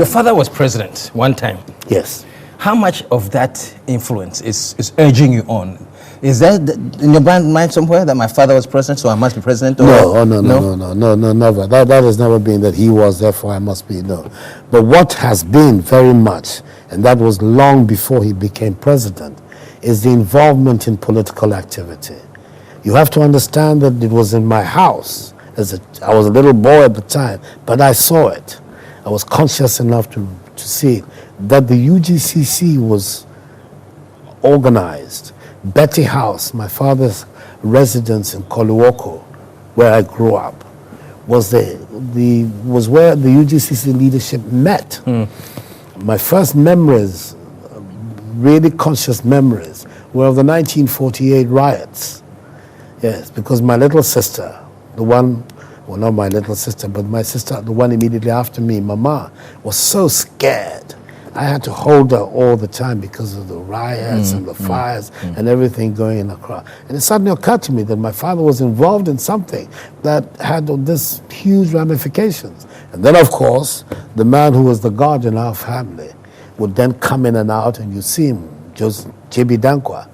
Your father was president one time. Yes. How much of that influence is urging you on? Is that in your mind somewhere that my father was president, so I must be president? Or no, never. That has never been that he was, therefore I must be, no. But what has been very much, and that was long before he became president, is the involvement in political activity. You have to understand that it was in my house. I was a little boy at the time, but I saw it. I was conscious enough to see it, that the UGCC was organized. Betty House, my father's residence in Koluoko, where I grew up, was where the UGCC leadership met. My first memories, really conscious memories, were of the 1948 riots. Yes, because my little sister, well, not my little sister, but my sister, the one immediately after me, Mama, was so scared. I had to hold her all the time because of the riots and the fires and everything going across. And it suddenly occurred to me that my father was involved in something that had this huge ramifications. And then, of course, the man who was the guardian of our family would then come in and out, and you see him, just Addo Dankwa,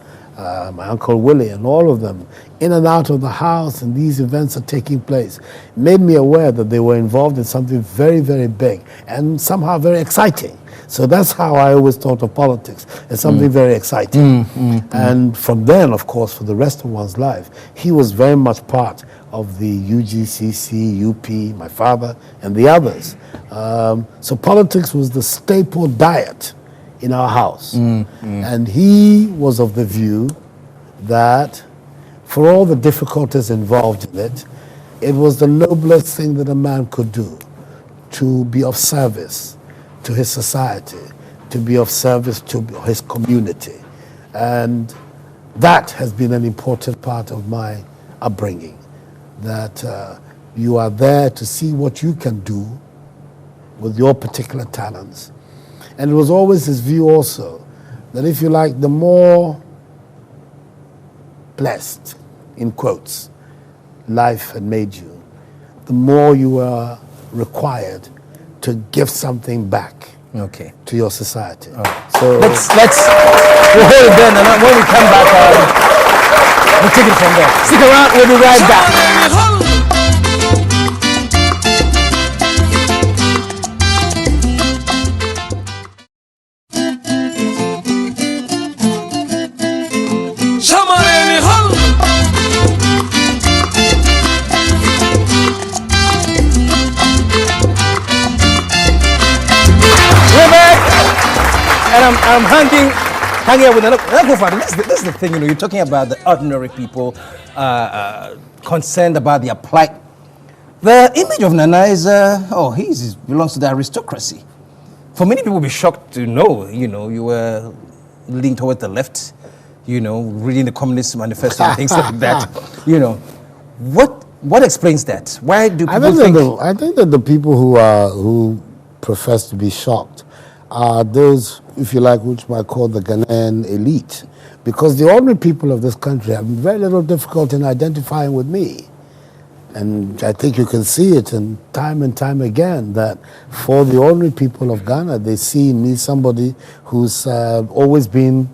my Uncle Willie, and all of them, in and out of the house, and these events are taking place. It made me aware that they were involved in something very, very big and somehow very exciting. So that's how I always thought of politics, as something very exciting. And from then, of course, for the rest of one's life, he was very much part of the UGCC, UP, my father, and the others. So politics was the staple diet in our house. And he was of the view that for all the difficulties involved in it, it was the noblest thing that a man could do, to be of service to his society, to be of service to his community. And that has been an important part of my upbringing, that you are there to see what you can do with your particular talents. And it was always his view also that, if you like, the more blessed, in quotes, life had made you, the more you were required to give something back to your society. So we'll hold it then, and when we come back, we'll take it from there. Stick around, we'll be right back. And I'm hanging out with Akufo-Addo. This is the thing, you're talking about the ordinary people concerned about their plight. The image of Nana is, he belongs to the aristocracy. For many people, will be shocked to know, you were leaning towards the left, reading the Communist Manifesto and things like that. What explains that? Why do people think? I think that the people who profess to be shocked are those, if you like, which might call the Ghanaian elite, because the ordinary people of this country have very little difficulty in identifying with me. And I think you can see it and time again, that for the ordinary people of Ghana, they see in me somebody who's always been,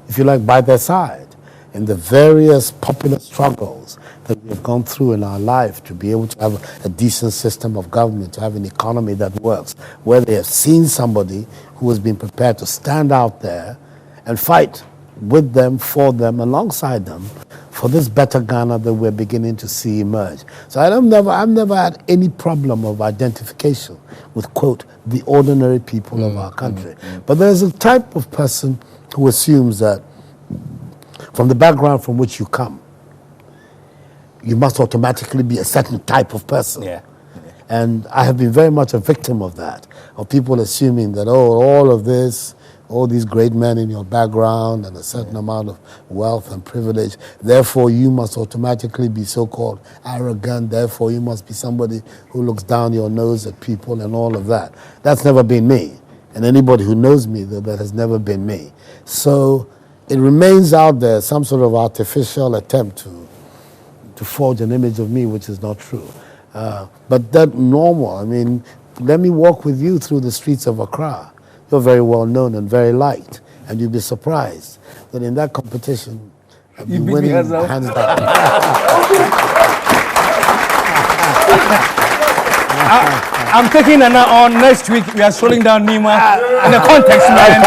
if you like, by their side in the various popular struggles that we have gone through in our life, to be able to have a decent system of government, to have an economy that works, where they have seen somebody who has been prepared to stand out there and fight with them, for them, alongside them, for this better Ghana that we're beginning to see emerge. So I've never had any problem of identification with, quote, the ordinary people of our country. But there's a type of person who assumes that from the background from which you come, you must automatically be a certain type of person. And I have been very much a victim of that, of people assuming that, all of this, all these great men in your background and a certain amount of wealth and privilege, therefore you must automatically be so-called arrogant, therefore you must be somebody who looks down your nose at people and all of that. That's never been me. And anybody who knows me, that has never been me. So it remains out there, some sort of artificial attempt to forge an image of me which is not true. But that normal, let me walk with you through the streets of Accra. You're very well known and very liked, and you'll be surprised that in that competition, I'll be winning hands down. I'm taking Nana on next week. We are strolling down Nima in the context, man.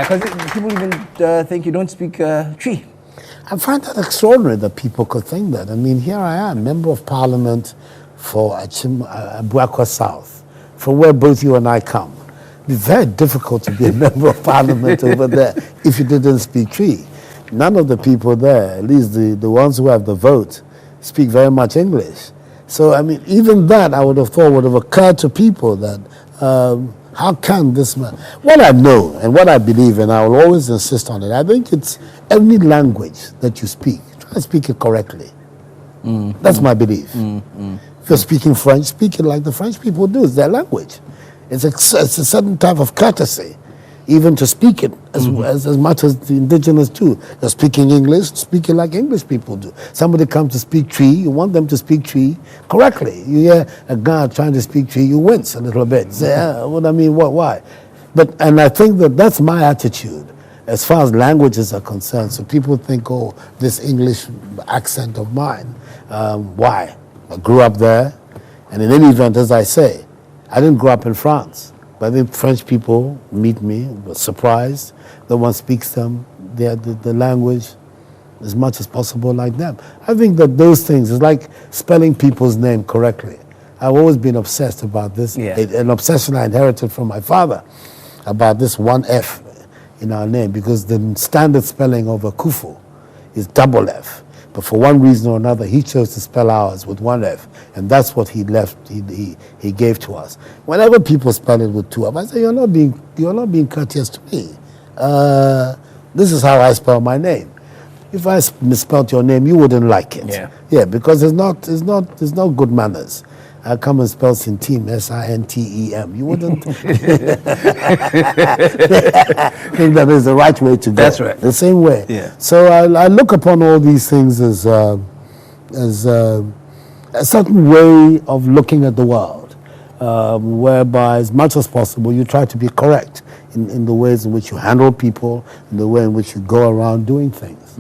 Because people even think you don't speak Twi. I find that extraordinary that people could think that. I mean, here I am, Member of Parliament for Abuakwa South, from where both you and I come. It'd be very difficult to be a Member of Parliament over there if you didn't speak Twi. None of the people there, at least the ones who have the vote, speak very much English. So, I mean, even that I would have thought would have occurred to people that how can this man... What I know and what I believe, and I will always insist on it, I think it's any language that you speak, try to speak it correctly. That's my belief. If you're speaking French, speak it like the French people do. It's their language. It's a certain type of courtesy, even to speak it as much as the indigenous do. They're speaking English, speak it like English people do. Somebody comes to speak Twi, you want them to speak Twi correctly. You hear a guy trying to speak Twi, you wince a little bit. Say, what I mean, why? And I think that that's my attitude as far as languages are concerned. So people think, oh, this English accent of mine, why? I grew up there, and in any event, as I say, I didn't grow up in France. But I think French people meet me, were surprised that one speaks them, the language as much as possible like them. I think that those things, is like spelling people's name correctly. I've always been obsessed about this, an obsession I inherited from my father, about this one F in our name, because the standard spelling of Akufo is double F. But for one reason or another, he chose to spell ours with one F, and that's what he gave to us. Whenever people spell it with two F, I say, you're not being courteous to me. This is how I spell my name. If I misspelled your name, you wouldn't like it. Yeah, because it's not good manners. I come and spell Sinteem, S-I-N-T-E-M. You wouldn't think that is the right way to go. That's right. The same way. Yeah. So I look upon all these things as a certain way of looking at the world, whereby as much as possible you try to be correct in the ways in which you handle people, in the way in which you go around doing things.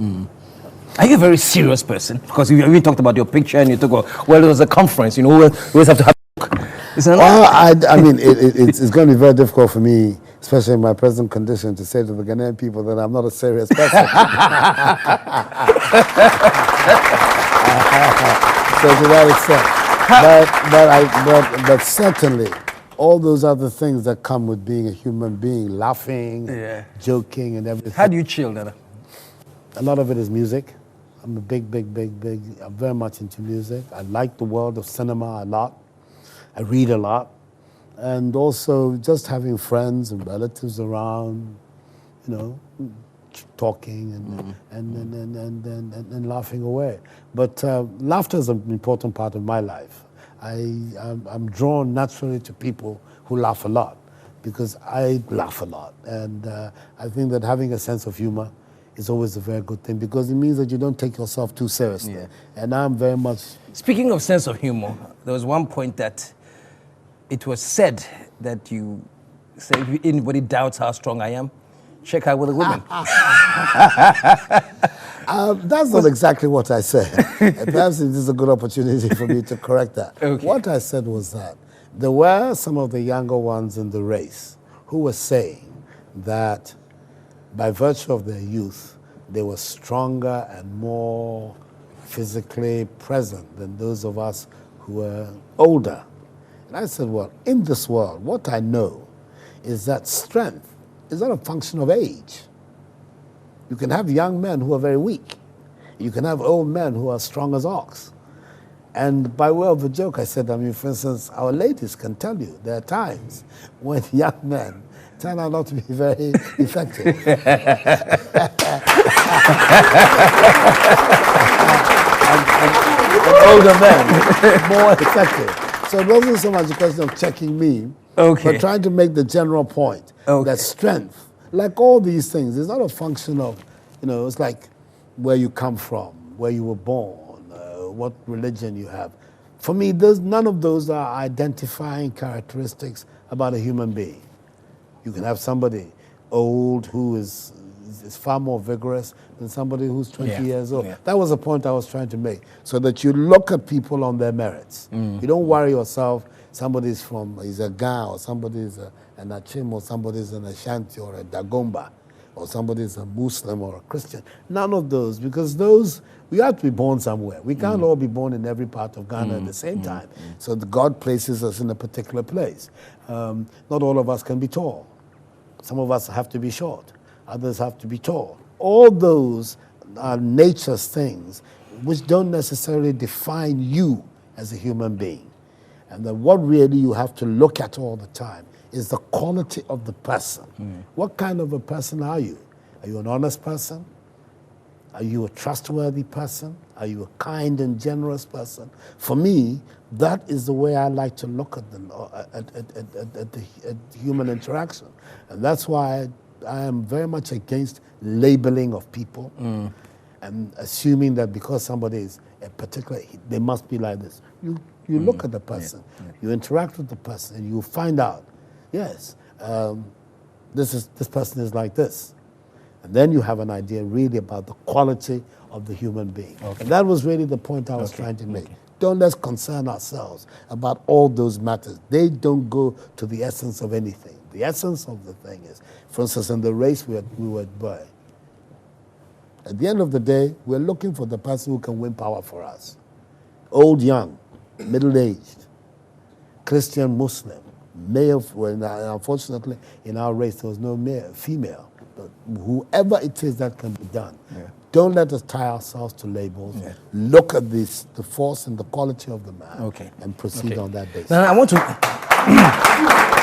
Are you a very serious person? Because we talked about your picture and you talk about, well, it was a conference, we always have to have a book. Well, I mean, it's going to be very difficult for me, especially in my present condition, to say to the Ghanaian people that I'm not a serious person. So to that extent. But certainly, all those other things that come with being a human being, laughing, joking and everything. How do you chill, Nana? A lot of it is music. I'm a big, I'm very much into music. I like the world of cinema a lot. I read a lot. And also just having friends and relatives around, talking and laughing away. But laughter is an important part of my life. I'm drawn naturally to people who laugh a lot because I laugh a lot. And I think that having a sense of humor is always a very good thing because it means that you don't take yourself too seriously. And I'm very much... Speaking of sense of humor, there was one point that it was said that you say, if anybody doubts how strong I am, check out with the women. That's not exactly what I said. Perhaps it is a good opportunity for me to correct that. Okay. What I said was that there were some of the younger ones in the race who were saying that by virtue of their youth, they were stronger and more physically present than those of us who were older. And I said, well, in this world, what I know is that strength is not a function of age. You can have young men who are very weak. You can have old men who are strong as ox. And by way of a joke, I said, for instance, our ladies can tell you there are times when young men turn out not to be very effective. and older men, more effective. So it wasn't so much a question of checking me, but trying to make the general point that strength, like all these things, is not a function of, it's like where you come from, where you were born, what religion you have. For me, none of those are identifying characteristics about a human being. You can have somebody old who is far more vigorous than somebody who's 20 years old. Yeah. That was the point I was trying to make, so that you look at people on their merits. You don't worry yourself, somebody's a Ga, or somebody's an Achim, or somebody's an Ashanti, or a Dagomba, or somebody's a Muslim or a Christian. None of those, because we have to be born somewhere. We can't all be born in every part of Ghana at the same time. So God places us in a particular place. Not all of us can be tall. Some of us have to be short. Others have to be tall. All those are nature's things which don't necessarily define you as a human being. And then what really you have to look at all the time is the quality of the person. What kind of a person are you? Are you an honest person? Are you a trustworthy person? Are you a kind and generous person? For me, that is the way I like to look at human interaction. And that's why I am very much against labeling of people and assuming that because somebody is a particular, they must be like this. You look at the person, you interact with the person, and you find out, yes, this person is like this. And then you have an idea really about the quality of the human being. And that was really the point I was trying to make. Don't let's concern ourselves about all those matters. They don't go to the essence of anything. The essence of the thing is, for instance, in the race we were by, at the end of the day, we're looking for the person who can win power for us. Old, young, middle-aged, Christian, Muslim, male. Well, unfortunately, in our race, there was no female. But whoever it is that can be done, don't let us tie ourselves to labels. Look at the force and the quality of the man and proceed on that basis. Now, I want to...